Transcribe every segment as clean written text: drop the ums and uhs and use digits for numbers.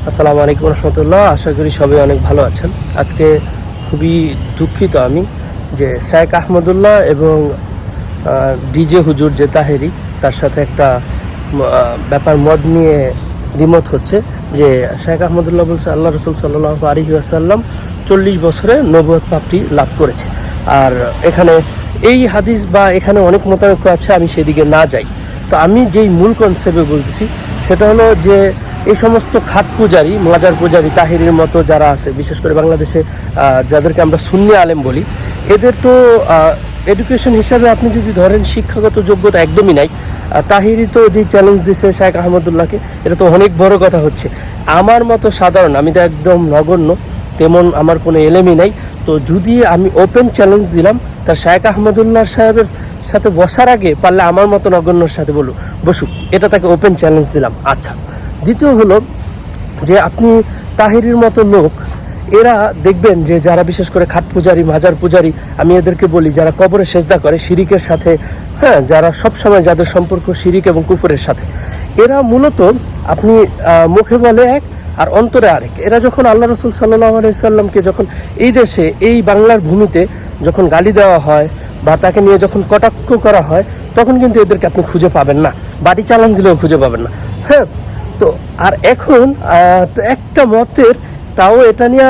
আসসালামু আলাইকুম রহমতুল্লাহ। আশা করি সবাই অনেক ভালো আছেন। আজকে খুবই দুঃখিত আমি যে শেখ আহমদুল্লাহ এবং ডিজে হুজুর যে তাহেরি তার সাথে একটা ব্যাপার মত নিয়ে দ্বিমত হচ্ছে যে শেখ আহমদুল্লাহ বলছে আল্লাহ রসুল সাল্লাল্লাহু আলাইহি ওয়াসাল্লাম 40 বছরে নবুয়ত প্রাপ্তি লাভ করেছে। আর এখানে এই হাদিস বা এখানে অনেক মতানৈক্য আছে, আমি সেদিকে না যাই। তো আমি যেই মূল কনসেপ্টে বলতেছি সেটা হলো যে এই সমস্ত খাট পূজারী, মাজার পূজারী, তাহিরির মতো যারা আছে, বিশেষ করে বাংলাদেশে যাদেরকে আমরা সুন্নি আলেম বলি, এদের তো এডুকেশন হিসাবে আপনি যদি ধরেন শিক্ষাগত যোগ্যতা একদমই নাই। তাহিরি তো যেই চ্যালেঞ্জ দিছে শেখ আহমদুল্লাহকে, এটা তো অনেক বড় কথা হচ্ছে। আমার মতো সাধারণ, আমি তো একদম নগণ্য, তেমন আমার কোনো এলেমই নাই। তো যদি আমি ওপেন চ্যালেঞ্জ দিলাম তা শেখ আহমদুল্লাহ সাহেবের সাথে বসার আগে পারলে আমার মতো নগণ্যর সাথে বসুক, এটা তাকে ওপেন চ্যালেঞ্জ দিলাম। আচ্ছা, দ্বিতীয় হলো যে আপনি তাহিরির মতো লোক, এরা দেখবেন যে যারা বিশেষ করে খাট পূজারী, মাজার পূজারী, আমি এদেরকে বলি যারা কবরে সেজদা করে শিরিকের সাথে, হ্যাঁ, যারা সবসময় যাদের সম্পর্ক শিরিক এবং কুফরের সাথে, এরা মূলত আপনি মুখে বলে এক আর অন্তরে আরেক। এরা যখন আল্লাহ রসুল সাল্লাল্লাহু আলাইহি সাল্লামকে যখন এই দেশে, এই বাংলার ভূমিতে যখন গালি দেওয়া হয় বা তাকে নিয়ে যখন কটাক্ষ করা হয়, তখন কিন্তু এদেরকে আপনি খুঁজে পাবেন না, বাড়ি চালান দিলেও খুঁজে পাবেন না। হ্যাঁ, তো আর এখন একটা মতের, তাও এটা নিয়ে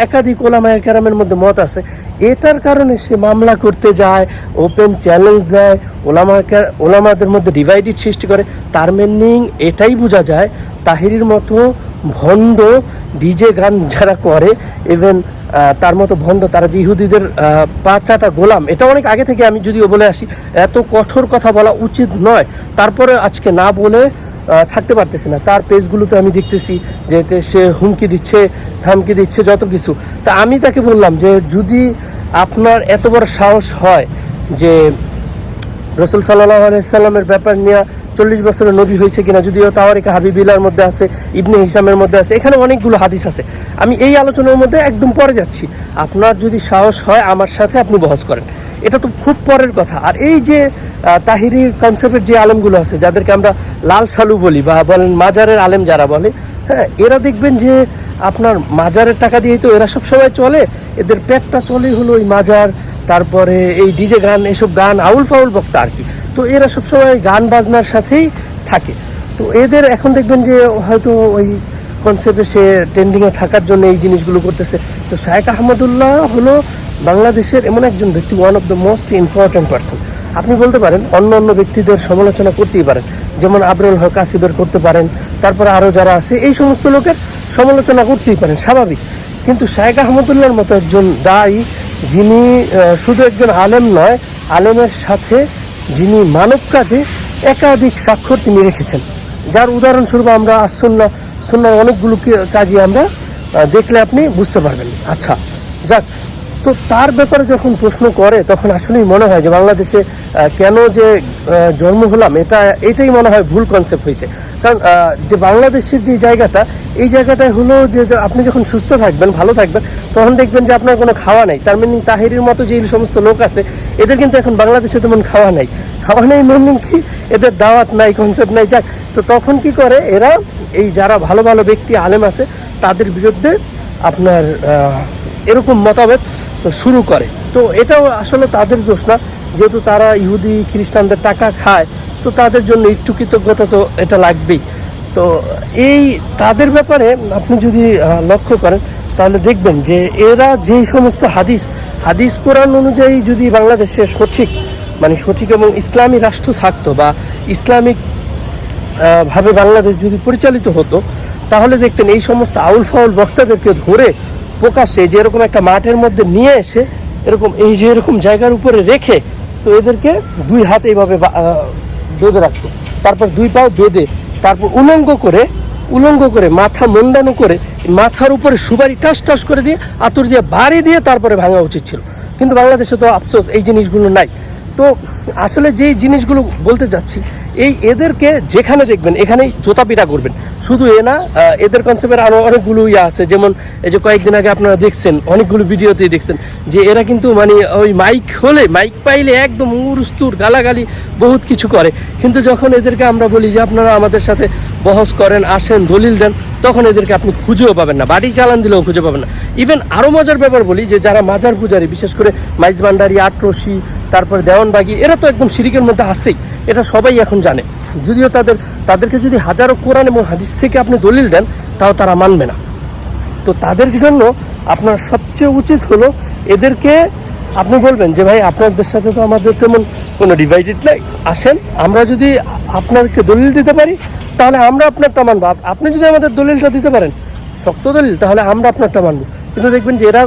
একাধিক ওলামায়ে কেরামের মধ্যে মত আছে, এটার কারণে সে মামলা করতে যায়, ওপেন চ্যালেঞ্জ দেয়, ওলামাদের মধ্যে ডিভাইডেড সৃষ্টি করে। তার মিনিং এটাই বোঝা যায় তাহিরির মতো ভণ্ড ডিজে গান যারা করে, ইভেন তার মতো ভণ্ড তারা যে ইহুদিদের পাঁচাটা গোলাম, এটা অনেক আগে থেকে আমি যদিও বলে আসি, এত কঠোর কথা বলা উচিত নয়, তারপরে আজকে না বলে থাকতে পারতেছি না। তার পেজগুলোতে আমি দেখতেছি যে সে হুমকি দিচ্ছে, ধামকি দিচ্ছে, যত কিছু। তা আমি তাকে বললাম যে যদি আপনার এত বড় সাহস হয় যে রসুল সাল্লাল্লাহু আলাইহি সাল্লামের ব্যাপার নিয়ে 40 বছরের নবী হয়েছে কিনা, যদিও তাওয়ারিকা হাবিবিলার মধ্যে আছে, ইবনে হিসামের মধ্যে আছে, এখানে অনেকগুলো হাদিস আছে। আমি এই আলোচনার মধ্যে একদম পরে যাচ্ছি। আপনার যদি সাহস হয় আমার সাথে আপনি বহস করেন, এটা তো খুব পরের কথা। আর এই যে তাহিরির কনসেপ্টের যে আলেমগুলো আছে, যাদেরকে আমরা লাল সালু বলি বা বলেন মাজারের আলেম যারা বলে, হ্যাঁ, এরা দেখবেন যে আপনার মাজারের টাকা দিয়েই তো এরা সবসময় চলে, এদের পেটটা চলে হলো ওই মাজার, তারপরে এই ডিজে গান, এসব গান, আউল ফাউল বক্তা আর কি। তো এরা সবসময় গান বাজনার সাথেই থাকে। তো এদের এখন দেখবেন যে হয়তো ওই কনসেপ্টে সে ট্রেন্ডিংয়ে থাকার জন্য এই জিনিসগুলো করতেছে। তো শেখ আহমদুল্লাহ হলো বাংলাদেশের এমন একজন ব্যক্তি, one of the most important person. আপনি বলতে পারেন অন্য অন্য ব্যক্তিদের সমালোচনা করতেই পারেন, যেমন আবরুল হক আসিফের করতে পারেন, তারপরে আরও যারা আছে এই সমস্ত লোকের সমালোচনা করতেই পারেন, স্বাভাবিক। কিন্তু শেখ আহমদুল্লাহর মতো একজন দায়ী, যিনি শুধু একজন আলেম নয়, আলেমের সাথে যিনি মানব কাজে একাধিক স্বাক্ষর তিনি রেখেছেন, যার উদাহরণস্বরূপ আমরা সুন্নাহর অনেকগুলো কাজই আমরা দেখলে আপনি বুঝতে পারবেন। আচ্ছা, যাক, তো তার ব্যাপারে যখন প্রশ্ন করে তখন আসলেই মনে হয় যে বাংলাদেশে কেন যে জন্ম হলাম, এটাই মনে হয় ভুল কনসেপ্ট হয়েছে। কারণ যে বাংলাদেশের যে জায়গাটা, এই জায়গাটায় হলো যে আপনি যখন সুস্থ থাকবেন, ভালো থাকবেন, তখন দেখবেন যে আপনার কোনো খাওয়া নেই। তার মিনিং তাহিরির মতো যে সমস্ত লোক আছে, এদের কিন্তু এখন বাংলাদেশে তেমন খাওয়া নেই মিনিং কি, এদের দাওয়াত নাই, কনসেপ্ট নাই। যাক, তো তখন কি করে এরা, এই যারা ভালো ভালো ব্যক্তি আলেম আছে তাদের বিরুদ্ধে আপনার এরকম মতভেদ শুরু করে। তো এটাও আসলে তাদের দোষ না, যেহেতু তারা ইহুদি খ্রিস্টানদের টাকা খায়, তো তাদের জন্য একটু কৃতজ্ঞতা তো এটা লাগবেই। তো এই তাদের ব্যাপারে আপনি যদি লক্ষ্য করেন তাহলে দেখবেন যে এরা যেই সমস্ত হাদিস কোরআন অনুযায়ী যদি বাংলাদেশে সঠিক এবং ইসলামী রাষ্ট্র থাকতো বা ইসলামিক ভাবে বাংলাদেশ যদি পরিচালিত হতো, তাহলে দেখতেন এই সমস্ত আউল ফাউল বক্তাদেরকে ধরে প্রকাশ্যে যে এরকম একটা মাঠের মধ্যে নিয়ে এসে এরকম এই যে এরকম জায়গার উপরে রেখে, তো এদেরকে দুই হাত এইভাবে বেঁধে রাখতো, তারপর দুই পাও বেঁধে, তারপর উলঙ্গ করে মাথা মন্ডানো করে মাথার উপরে সুপারি টাস করে দিয়ে আতর দিয়ে বাড়ি দিয়ে তারপরে ভাঙা উচিত ছিল। কিন্তু বাংলাদেশে তো আফসোস এই জিনিসগুলো নাই। তো আসলে যেই জিনিসগুলো বলতে যাচ্ছি, এদেরকে যেখানে দেখবেন এখানেই জোতাপিটা করবেন। শুধু এ না, এদের কনসেপ্টের আরও অনেকগুলো ইয়ে আছে। যেমন এই যে কয়েকদিন আগে আপনারা দেখছেন, অনেকগুলো ভিডিওতেই দেখছেন যে এরা কিন্তু মানে ওই মাইক পাইলে একদম উরুস্তুর গালাগালি বহুত কিছু করে। কিন্তু যখন এদেরকে আমরা বলি যে আপনারা আমাদের সাথে বহস করেন, আসেন, দলিল দেন, তখন এদেরকে আপনি খুঁজেও পাবেন না, বাড়ি চালান দিলেও খুঁজে পাবেন না। ইভেন আরও মজার ব্যাপার বলি, যে যারা মাজার পূজারী, বিশেষ করে মাইজ ভান্ডারী, আটরশি, তারপরে দেওয়ানবাগি, এরা তো একদম শিরিকের মধ্যে আসেই, এটা সবাই এখন জানে। যদিও তাদেরকে যদি হাজারো কোরআন এবং হাদিস থেকে আপনি দলিল দেন, তাও তারা মানবে না। তো তাদের জন্য আপনার সবচেয়ে উচিত হলো এদেরকে আপনি বলবেন যে ভাই আপনাদের সাথে তো আমাদের তেমন কোনো ডিভাইডেড নাই, আসেন, আমরা যদি আপনাদেরকে দলিল দিতে পারি তাহলে আমরা আপনারটা মানবো। আপনি যদি আমাদের দলিলটা দিতে পারেন, শক্ত দলিল, তাহলে আমরা আপনারটা মানবো। কিন্তু দেখবেন যে এরা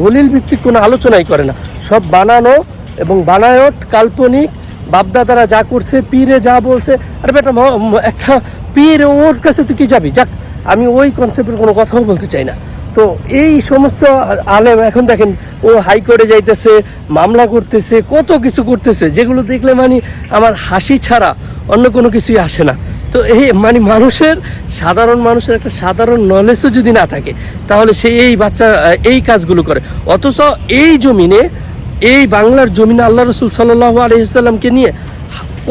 দলিল ভিত্তিক কোনো আলোচনাই করে না, সব বানানো এবং বানায়ট, কাল্পনিক, বাপদাদারা যা করছে, পীরে যা বলছে। আরে বেটা, একটা পীর, ওর কাছে তুই কি যাবি? যাক, আমি ওই কনসেপ্টের কোনো কথাও বলতে চাই না। তো এই সমস্ত আলেম এখন দেখেন, ও হাইকোর্টে যাইতেছে, মামলা করতেছে, কত কিছু করতেছে, যেগুলো দেখলে মানে আমার হাসি ছাড়া অন্য কোনো কিছুই আসে না। তো এই মানে সাধারণ মানুষের একটা সাধারণ নলেজও যদি না থাকে, তাহলে সে এই কাজগুলো করে। অথচ এই জমিনে, এই বাংলার জমিনে আল্লাহ রসুল সাল্লাল্লাহু আলাইহি ওয়াসাল্লামকে নিয়ে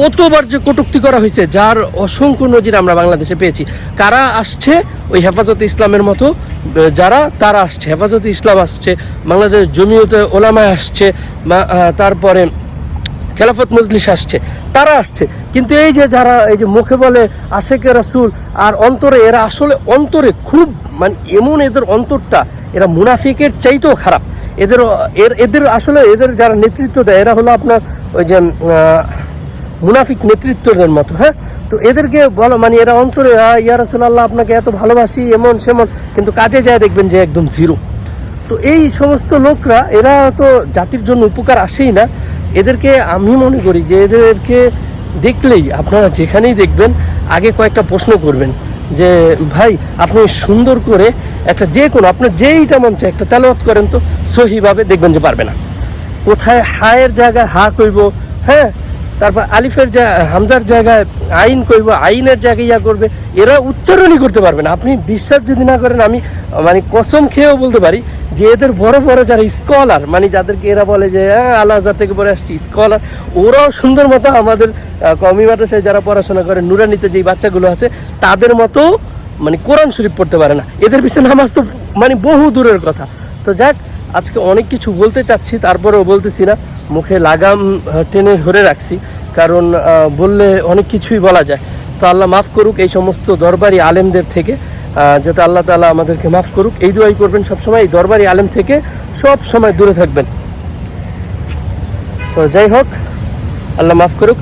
কতবার যে কটূক্তি করা হয়েছে, যার অসংখ্য নজির আমরা বাংলাদেশে পেয়েছি। কারা আসছে? ওই হেফাজতে ইসলামের মতো তারা আসছে, হেফাজতে ইসলাম আসছে, বাংলাদেশ জমিয়তে ওলামায় আসছে, তারপরে খেলাফত মজলিস আসছে, তারা আসছে। কিন্তু এই যে যারা এই যে মুখে বলে আশেকে রাসূল, আর অন্তরে এরা আসলে অন্তরে খুব মানে এমন, এদের অন্তরটা এরা মুনাফিকের চাইতেও খারাপ। এদের আসলে এদের যারা নেতৃত্ব দেয়, এরা হলো আপনার ওই যে মুনাফিক নেতৃত্বের মতো। হ্যাঁ, তো এদেরকে বলো মানে এরা অন্তরে ইয়া রাসূলুল্লাহ আপনাকে এত ভালোবাসি, এমন সেমন, কিন্তু কাজে যায় দেখবেন যে একদম জিরো। তো এই সমস্ত লোকরা, এরা তো জাতির জন্য উপকার আসেই না। এদেরকে আমি মনে করি যে এদেরকে দেখলেই আপনারা যেখানেই দেখবেন, আগে কয়েকটা প্রশ্ন করবেন যে ভাই আপনি সুন্দর করে একটা যে কোনো আপনার যেইটা মন চায় একটা তেলাওয়াত করেন তো সহিভাবে, দেখবেন যে পারবে না। কোথায় হায়ের জায়গায় হা কইব, হ্যাঁ, তারপর আলিফের হামজার জায়গায় আইন কইব, আইনের জায়গায় ইয়া করবে, এরা উচ্চারণই করতে পারবে না। আপনি বিশ্বাস যদি না করেন, আমি মানে কসম খেয়েও বলতে পারি যে এদের বড় বড় যারা স্কলার, মানে যাদেরকে এরা বলে যে আল্লাহ আজহার থেকে পড়ে আসছি স্কলার, ওরাও সুন্দর মতো আমাদের কওমি মাদ্রাসায় যারা পড়াশোনা করে, নুরানিতে যেই বাচ্চাগুলো আছে, তাদের মতো মানে কোরআন শরীফ পড়তে পারে না। এদের পিছনে নামাজ তো মানে বহু দূরের কথা। তো যাক, আজকে অনেক কিছু বলতে চাচ্ছি, তারপরেও বলতেছি না, মুখে লাগাম টেনে ধরে রাখছি, কারণ বললে অনেক কিছুই বলা যায়। তো আল্লাহ মাফ করুক এই সমস্ত দরবারি আলেমদের থেকে, যাতে আল্লাহ তাআলা আমাদেরকে মাফ করুক। এই দোয়াই করবেন সবসময়, এই দরবারি আলেম থেকে সব সময় দূরে থাকবেন। তো যাই হোক, আল্লাহ মাফ করুক।